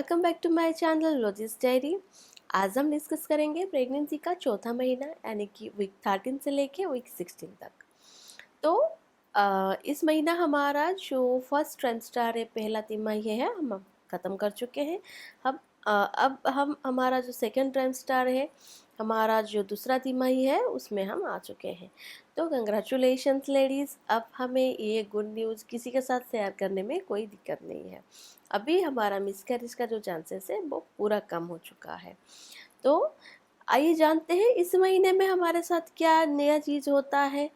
Welcome back to my channel Rosie's diary. आज हम discuss करेंगे प्रेगनेंसी का चौथा महीना यानी कि वीक 13 से लेके वीक 16 तक। तो इस महीना हमारा जो फर्स्ट ट्राइमेस्टर है, पहला तिमाही है, हम ख़त्म कर चुके हैं। अब हम हमारा जो सेकंड ट्राइमेस्टर है, हमारा जो दूसरा तिमाही है, उसमें हम आ चुके हैं। तो कंग्रेचुलेशंस लेडीज़, अब हमें ये गुड न्यूज़ किसी के साथ शेयर करने में कोई दिक्कत नहीं है। अभी हमारा मिसकैरेज का जो चांसेस है वो पूरा कम हो चुका है। तो आइए जानते हैं इस महीने में हमारे साथ क्या नया चीज़ होता है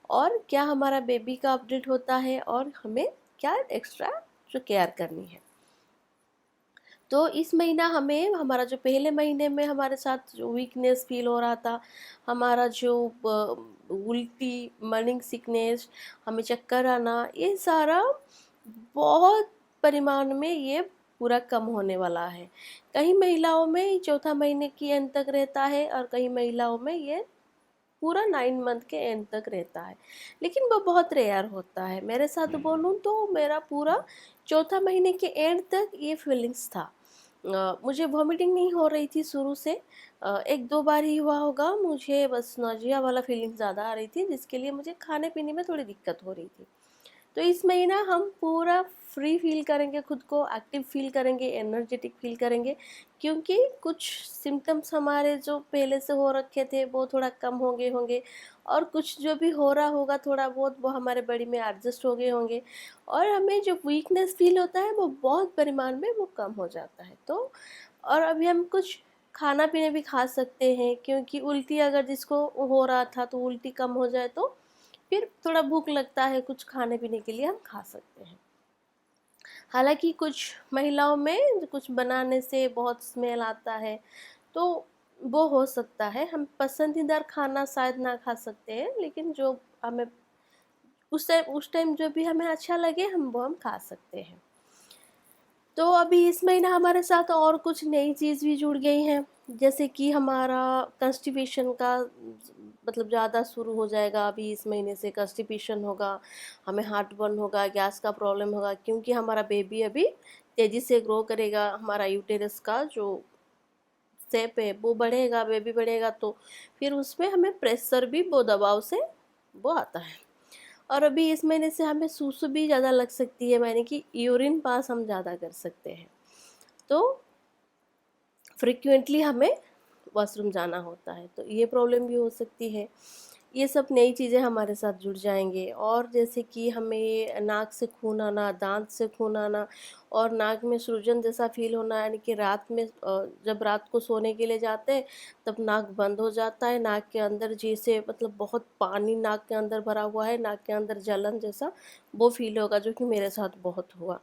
और क्या हमारा बेबी का अपडेट होता है और हमें क्या एक्स्ट्रा जो केयर करनी है। तो इस महीना हमें हमारा जो पहले महीने में हमारे साथ जो वीकनेस फील हो रहा था, हमारा जो उल्टी, मॉर्निंग सिकनेस, हमें चक्कर आना, ये सारा बहुत परिमाण में ये पूरा कम होने वाला है। कई महिलाओं में ये चौथा महीने की एंड तक रहता है और कई महिलाओं में ये पूरा 9 मंथ के एंड तक रहता है, लेकिन वो बहुत रेयर होता है। मेरे साथ बोलूँ तो मेरा पूरा चौथा महीने के एंड तक ये फीलिंग्स था। मुझे वॉमिटिंग नहीं हो रही थी शुरू से। एक दो बार ही हुआ होगा, मुझे बस नौजिया वाला फीलिंग ज़्यादा आ रही थी, जिसके लिए मुझे खाने पीने में थोड़ी दिक्कत हो रही थी। तो इस महीना हम पूरा फ्री फील करेंगे, खुद को एक्टिव फील करेंगे, एनर्जेटिक फील करेंगे, क्योंकि कुछ सिम्टम्स हमारे जो पहले से हो रखे थे वो थोड़ा कम हो गए होंगे और कुछ जो भी हो रहा होगा थोड़ा बहुत वो हमारे बॉडी में एडजस्ट हो गए होंगे और हमें जो वीकनेस फील होता है वो बहुत परिमाण में वो कम हो जाता है। तो और अभी हम कुछ खाना पीने भी खा सकते हैं, क्योंकि उल्टी अगर जिसको हो रहा था तो उल्टी कम हो जाए तो फिर थोड़ा भूख लगता है, कुछ खाने पीने के लिए हम खा सकते हैं। हालांकि कुछ महिलाओं में कुछ बनाने से बहुत स्मेल आता है, तो वो हो सकता है हम पसंदीदा खाना शायद ना खा सकते हैं, लेकिन जो हमें उस टाइम जो भी हमें अच्छा लगे हम खा सकते हैं। तो अभी इस महीना हमारे साथ और कुछ नई चीज़ भी जुड़ गई हैं, जैसे कि हमारा कंस्टिपेशन का मतलब ज़्यादा शुरू हो जाएगा। अभी इस महीने से कंस्टिपेशन होगा, हमें हार्ट बर्न होगा, गैस का प्रॉब्लम होगा, क्योंकि हमारा बेबी अभी तेज़ी से ग्रो करेगा। हमारा यूटेरस का जो शेप है वो बढ़ेगा, बेबी बढ़ेगा, तो फिर उसमें हमें प्रेशर भी वो दबाव से वो आता है। और अभी इस महीने से हमें सूसू भी ज़्यादा लग सकती है, यानी कि यूरिन पास हम ज़्यादा कर सकते हैं। तो फ्रिक्वेंटली हमें वॉशरूम जाना होता है, तो ये प्रॉब्लम भी हो सकती है। ये सब नई चीज़ें हमारे साथ जुड़ जाएंगे। और जैसे कि हमें नाक से खून आना, दांत से खून आना और नाक में सूजन जैसा फील होना, यानी कि रात में जब रात को सोने के लिए जाते हैं तब नाक बंद हो जाता है, नाक के अंदर जैसे मतलब बहुत पानी नाक के अंदर भरा हुआ है, नाक के अंदर जलन जैसा वो फील होगा, जो कि मेरे साथ बहुत हुआ।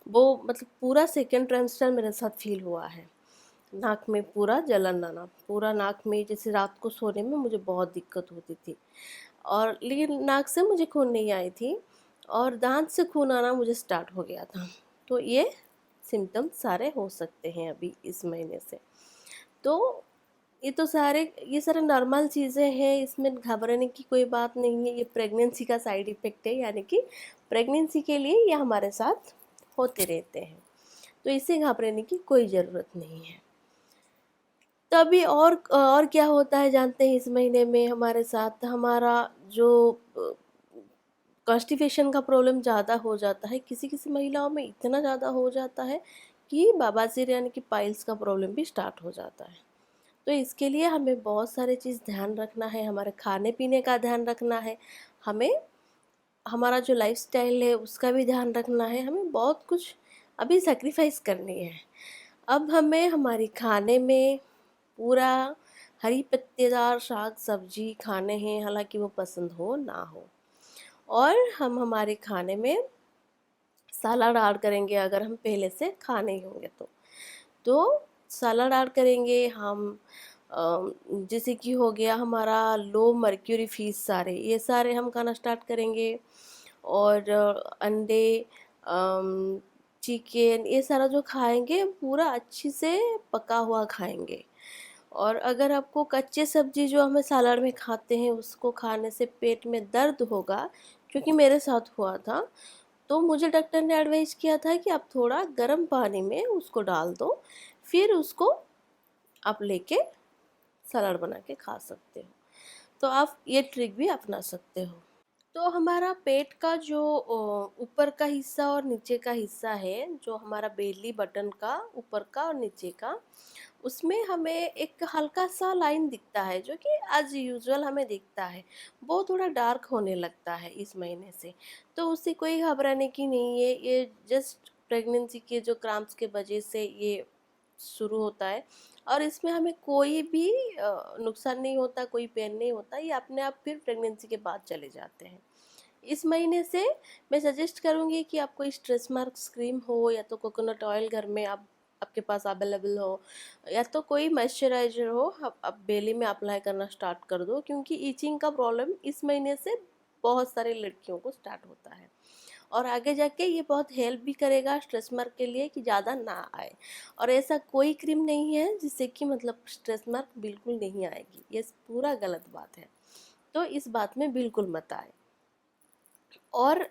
वो मतलब पूरा सेकेंड ट्राइमेस्टर मेरे साथ फील हुआ है। नाक में पूरा जलन आना, पूरा नाक में, जैसे रात को सोने में मुझे बहुत दिक्कत होती थी। और लेकिन नाक से मुझे खून नहीं आई थी और दांत से खून आना मुझे स्टार्ट हो गया था। तो ये सिम्टम्स सारे हो सकते हैं अभी इस महीने से। तो ये सारे नॉर्मल चीज़ें हैं, इसमें घबराने की कोई बात नहीं है। ये प्रेगनेंसी का साइड इफ़ेक्ट है, यानी कि प्रेगनेंसी के लिए ये हमारे साथ होते रहते हैं, तो इससे घबराने की कोई ज़रूरत नहीं है। तभी और क्या होता है जानते हैं, इस महीने में हमारे साथ हमारा जो कॉन्स्टिपेशन का प्रॉब्लम ज़्यादा हो जाता है। किसी किसी महिलाओं में इतना ज़्यादा हो जाता है कि बवासीर यानी कि पाइल्स का प्रॉब्लम भी स्टार्ट हो जाता है। तो इसके लिए हमें बहुत सारे चीज़ ध्यान रखना है, हमारे खाने पीने का ध्यान रखना है, हमें हमारा जो लाइफस्टाइल है उसका भी ध्यान रखना है, हमें बहुत कुछ अभी सैक्रिफाइस करनी है। अब हमें हमारी खाने में पूरा हरी पत्तेदार साग सब्जी खाने हैं, हालांकि वो पसंद हो ना हो। और हम हमारे खाने में सलाद ऐड करेंगे, अगर हम पहले से खा नहीं होंगे तो सलाद ऐड करेंगे हम। जैसे कि हो गया हमारा लो मर्क्यूरी फिश, सारे ये सारे हम खाना स्टार्ट करेंगे। और अंडे, चिकन, ये सारा जो खाएंगे पूरा अच्छी से पका हुआ खाएंगे। और अगर आपको कच्चे सब्जी जो हमें सलाद में खाते हैं उसको खाने से पेट में दर्द होगा, क्योंकि मेरे साथ हुआ था, तो मुझे डॉक्टर ने एडवाइस किया था कि आप थोड़ा गर्म पानी में उसको डाल दो, फिर उसको आप लेके सलाद बना के खा सकते हो। तो आप ये ट्रिक भी अपना सकते हो। तो हमारा पेट का जो ऊपर का हिस्सा और नीचे का हिस्सा है, जो हमारा बेली बटन का ऊपर का और नीचे का, उसमें हमें एक हल्का सा लाइन दिखता है जो कि एज यूजुअल हमें दिखता है। वो थोड़ा डार्क होने लगता है इस महीने से। तो उससे कोई घबराने की नहीं है, ये जस्ट प्रेगनेंसी के जो क्रैम्प्स के वजह से ये शुरू होता है। और इसमें हमें कोई भी नुकसान नहीं होता, कोई पेन नहीं होता, ये अपने आप फिर प्रेगनेंसी के बाद चले जाते हैं। इस महीने से मैं सजेस्ट करूँगी कि आप कोई स्ट्रेस मार्क्स क्रीम हो या तो कोकोनट ऑयल घर में आप आपके पास अवेलेबल हो, या तो कोई मॉइस्चराइजर हो, आप बेली में अप्लाई करना स्टार्ट कर दो, क्योंकि ईचिंग का प्रॉब्लम इस महीने से बहुत सारे लड़कियों को स्टार्ट होता है। और आगे जाके ये बहुत हेल्प भी करेगा स्ट्रेस मार्क के लिए कि ज़्यादा ना आए। और ऐसा कोई क्रीम नहीं है जिससे कि मतलब स्ट्रेस मार्क बिल्कुल नहीं आएगी, ये पूरा गलत बात है। तो इस बात में बिल्कुल मत आए। और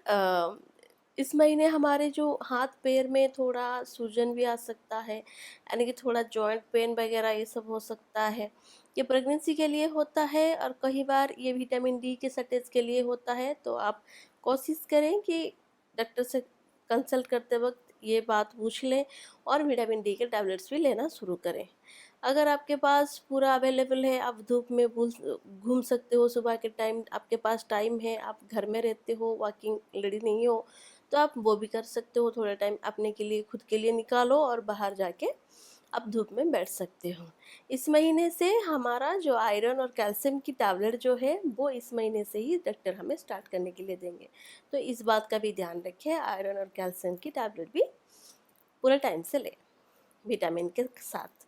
इस महीने हमारे जो हाथ पैर में थोड़ा सूजन भी आ सकता है, यानी कि थोड़ा जॉइंट पेन वगैरह ये सब हो सकता है। ये प्रेगनेंसी के लिए होता है और कई बार ये विटामिन डी के शॉर्टेज के लिए होता है। तो आप कोशिश करें कि डॉक्टर से कंसल्ट करते वक्त ये बात पूछ लें और विटामिन डी के टैबलेट्स भी लेना शुरू करें। अगर आपके पास पूरा अवेलेबल है, आप धूप में घूम सकते हो, सुबह के टाइम आपके पास टाइम है, आप घर में रहते हो, वर्किंग लेडी नहीं हो, तो आप वो भी कर सकते हो। थोड़ा टाइम अपने के लिए, खुद के लिए निकालो और बाहर जाके आप धूप में बैठ सकते हो। इस महीने से हमारा जो आयरन और कैल्शियम की टैबलेट जो है वो इस महीने से ही डॉक्टर हमें स्टार्ट करने के लिए देंगे। तो इस बात का भी ध्यान रखें, आयरन और कैल्शियम की टैबलेट भी पूरे टाइम से लें विटामिन के साथ।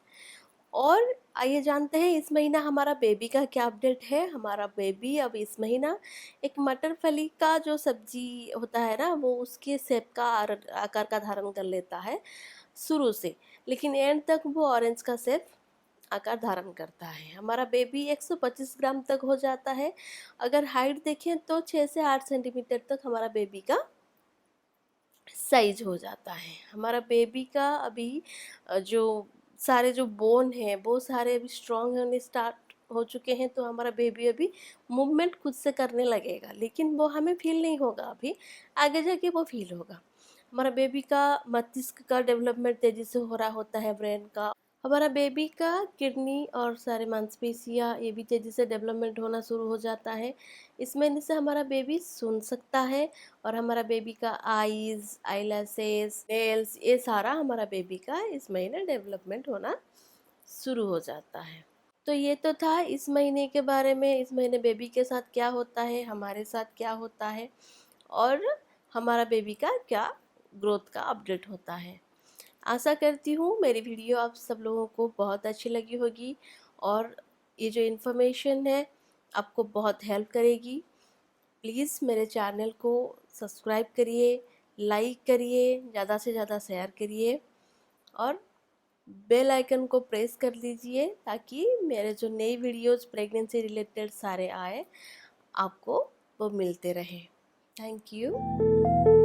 और आइए जानते हैं इस महीना हमारा बेबी का क्या अपडेट है। हमारा बेबी अब इस महीना एक मटर फली का जो सब्जी होता है ना, वो उसके शेप का आकार का धारण कर लेता है शुरू से, लेकिन एंड तक वो ऑरेंज का शेप आकार धारण करता है। हमारा बेबी 125 ग्राम तक हो जाता है। अगर हाइट देखें तो 6 से 8 सेंटीमीटर तक हमारा बेबी का साइज हो जाता है। हमारा बेबी का अभी जो सारे जो बोन हैं वो सारे अभी स्ट्रॉन्ग होने स्टार्ट हो चुके हैं। तो हमारा बेबी अभी मूवमेंट खुद से करने लगेगा, लेकिन वो हमें फील नहीं होगा, अभी आगे जाके वो फील होगा। हमारा बेबी का मस्तिष्क का डेवलपमेंट तेज़ी से हो रहा होता है, ब्रेन का। हमारा बेबी का किडनी और सारे मांसपेशियाँ ये भी तेज़ी से डेवलपमेंट होना शुरू हो जाता है। इस महीने से हमारा बेबी सुन सकता है। और हमारा बेबी का आईज, आईलैशेस, नेल्स, ये सारा हमारा बेबी का इस महीने डेवलपमेंट होना शुरू हो जाता है। तो ये तो था इस महीने के बारे में, इस महीने बेबी के साथ क्या होता है, हमारे साथ क्या होता है, और हमारा बेबी का क्या ग्रोथ का अपडेट होता है। आशा करती हूँ मेरी वीडियो आप सब लोगों को बहुत अच्छी लगी होगी और ये जो इन्फॉर्मेशन है आपको बहुत हेल्प करेगी। प्लीज़ मेरे चैनल को सब्सक्राइब करिए, लाइक करिए, ज़्यादा से ज़्यादा शेयर करिए और बेल आइकन को प्रेस कर लीजिए, ताकि मेरे जो नई वीडियोज़ प्रेगनेंसी रिलेटेड सारे आए आपको वो मिलते रहे। Thank you.